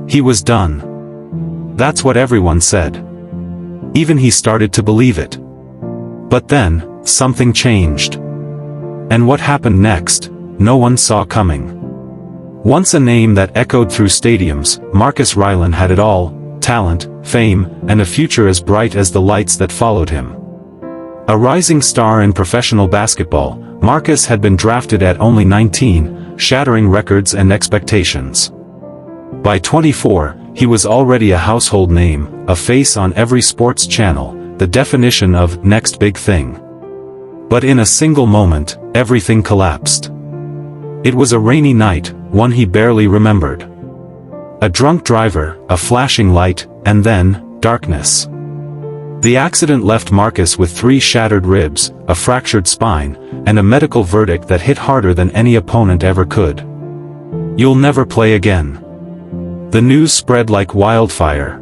He was done. That's what everyone said. Even he started to believe it. But then, something changed. And what happened next, no one saw coming. Once a name that echoed through stadiums, Marcus Rylan had it all: talent, fame, and a future as bright as the lights that followed him. A rising star in professional basketball, Marcus had been drafted at only 19, shattering records and expectations. By 24, he was already a household name, a face on every sports channel, the definition of next big thing. But in a single moment, everything collapsed. It was a rainy night, one he barely remembered. A drunk driver, a flashing light, and then, darkness. The accident left Marcus with 3 shattered ribs, a fractured spine, and a medical verdict that hit harder than any opponent ever could. "You'll never play again." The news spread like wildfire.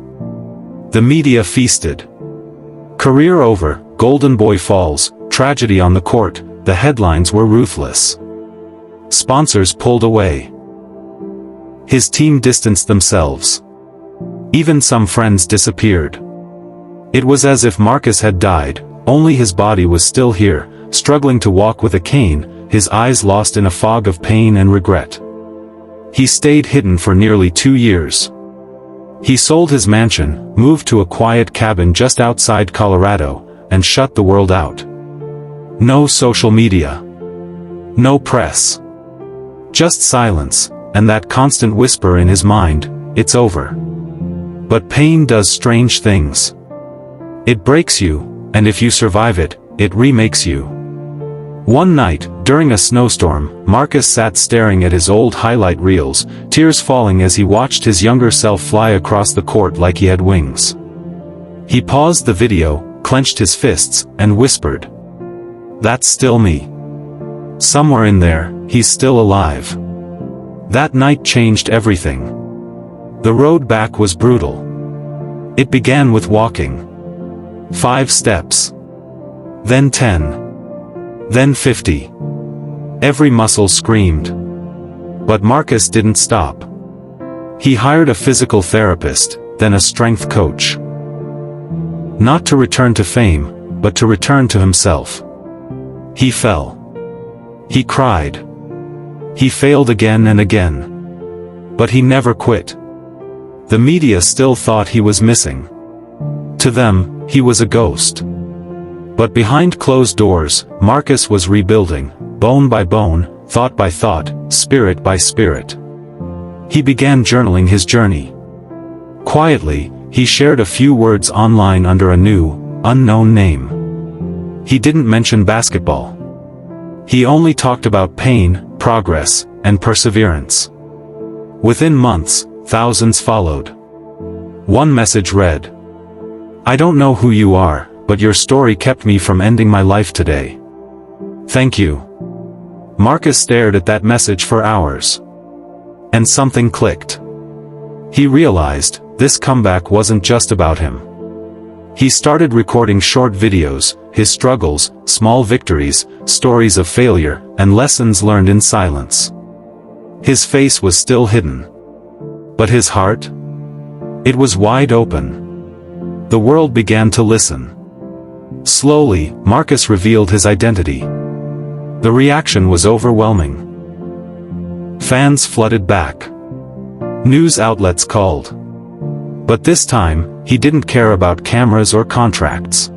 The media feasted. Career over, Golden Boy falls, tragedy on the court, the headlines were ruthless. Sponsors pulled away. His team distanced themselves. Even some friends disappeared. It was as if Marcus had died, only his body was still here, struggling to walk with a cane, his eyes lost in a fog of pain and regret. He stayed hidden for nearly 2 years. He sold his mansion, moved to a quiet cabin just outside Colorado, and shut the world out. No social media. No press. Just silence, and that constant whisper in his mind, "It's over." But pain does strange things. It breaks you, and if you survive it, it remakes you. One night, during a snowstorm, Marcus sat staring at his old highlight reels, tears falling as he watched his younger self fly across the court like he had wings. He paused the video, clenched his fists, and whispered, "That's still me. Somewhere in there, he's still alive." That night changed everything. The road back was brutal. It began with walking. 5 steps. Then 10. Then 50. Every muscle screamed. But Marcus didn't stop. He hired a physical therapist, then a strength coach. Not to return to fame, but to return to himself. He fell. He cried. He failed again and again. But he never quit. The media still thought he was missing. To them, he was a ghost. But behind closed doors, Marcus was rebuilding, bone by bone, thought by thought, spirit by spirit. He began journaling his journey. Quietly, he shared a few words online under a new, unknown name. He didn't mention basketball. He only talked about pain, progress, and perseverance. Within months, thousands followed. One message read, "I don't know who you are, but your story kept me from ending my life today. Thank you." Marcus stared at that message for hours. And something clicked. He realized, this comeback wasn't just about him. He started recording short videos, his struggles, small victories, stories of failure, and lessons learned in silence. His face was still hidden. But his heart? It was wide open. The world began to listen. Slowly, Marcus revealed his identity. The reaction was overwhelming. Fans flooded back. News outlets called. But this time, he didn't care about cameras or contracts.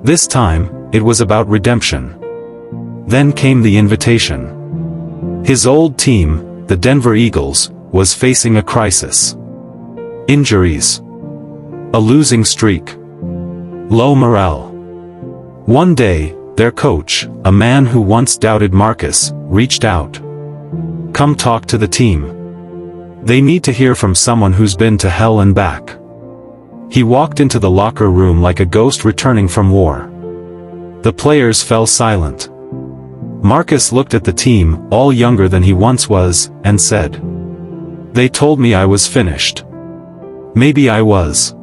This time, it was about redemption. Then came the invitation. His old team, the Denver Eagles, was facing a crisis. Injuries. A losing streak. Low morale. One day, their coach, a man who once doubted Marcus, reached out. "Come talk to the team. They need to hear from someone who's been to hell and back." He walked into the locker room like a ghost returning from war. The players fell silent. Marcus looked at the team, all younger than he once was, and said, "They told me I was finished. Maybe I was.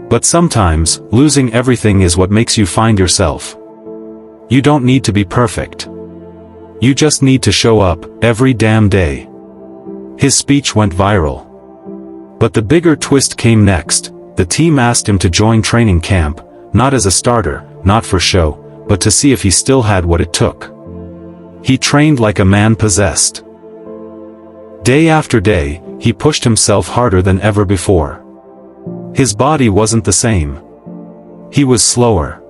But sometimes, losing everything is what makes you find yourself. You don't need to be perfect. You just need to show up, every damn day." His speech went viral. But the bigger twist came next. The team asked him to join training camp, not as a starter, not for show, but to see if he still had what it took. He trained like a man possessed. Day after day, he pushed himself harder than ever before. His body wasn't the same. He was slower,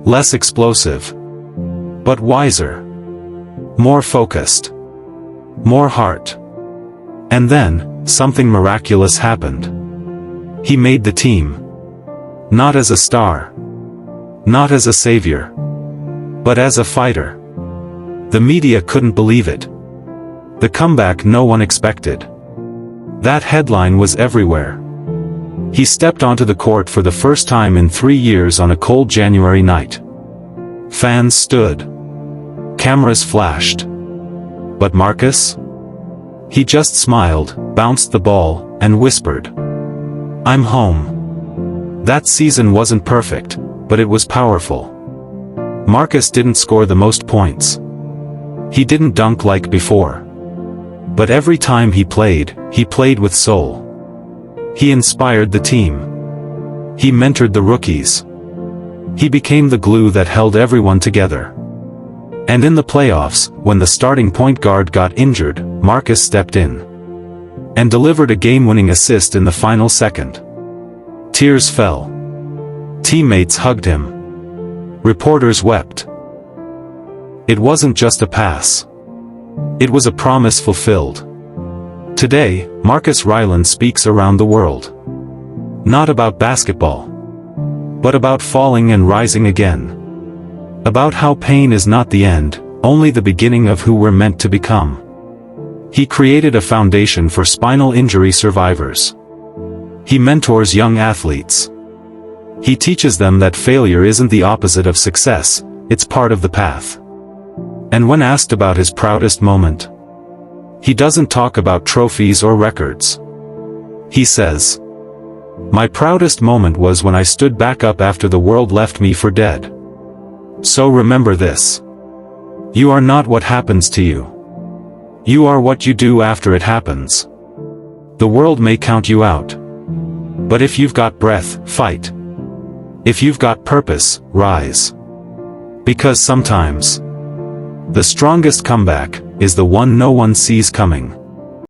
less explosive, but wiser, more focused, more heart. And then, something miraculous happened. He made the team. Not as a star, not as a savior, but as a fighter. The media couldn't believe it. The comeback no one expected. That headline was everywhere. He stepped onto the court for the first time in 3 years on a cold January night. Fans stood. Cameras flashed. But Marcus? He just smiled, bounced the ball, and whispered, "I'm home." That season wasn't perfect, but it was powerful. Marcus didn't score the most points. He didn't dunk like before. But every time he played with soul. He inspired the team. He mentored the rookies. He became the glue that held everyone together. And in the playoffs, when the starting point guard got injured, Marcus stepped in and delivered a game-winning assist in the final second. Tears fell. Teammates hugged him. Reporters wept. It wasn't just a pass. It was a promise fulfilled. Today, Marcus Rylan speaks around the world. Not about basketball, but about falling and rising again. About how pain is not the end, only the beginning of who we're meant to become. He created a foundation for spinal injury survivors. He mentors young athletes. He teaches them that failure isn't the opposite of success, it's part of the path. And when asked about his proudest moment, he doesn't talk about trophies or records. He says, "My proudest moment was when I stood back up after the world left me for dead." So remember this. You are not what happens to you. You are what you do after it happens. The world may count you out. But if you've got breath, fight. If you've got purpose, rise. Because sometimes, the strongest comeback is the one no one sees coming.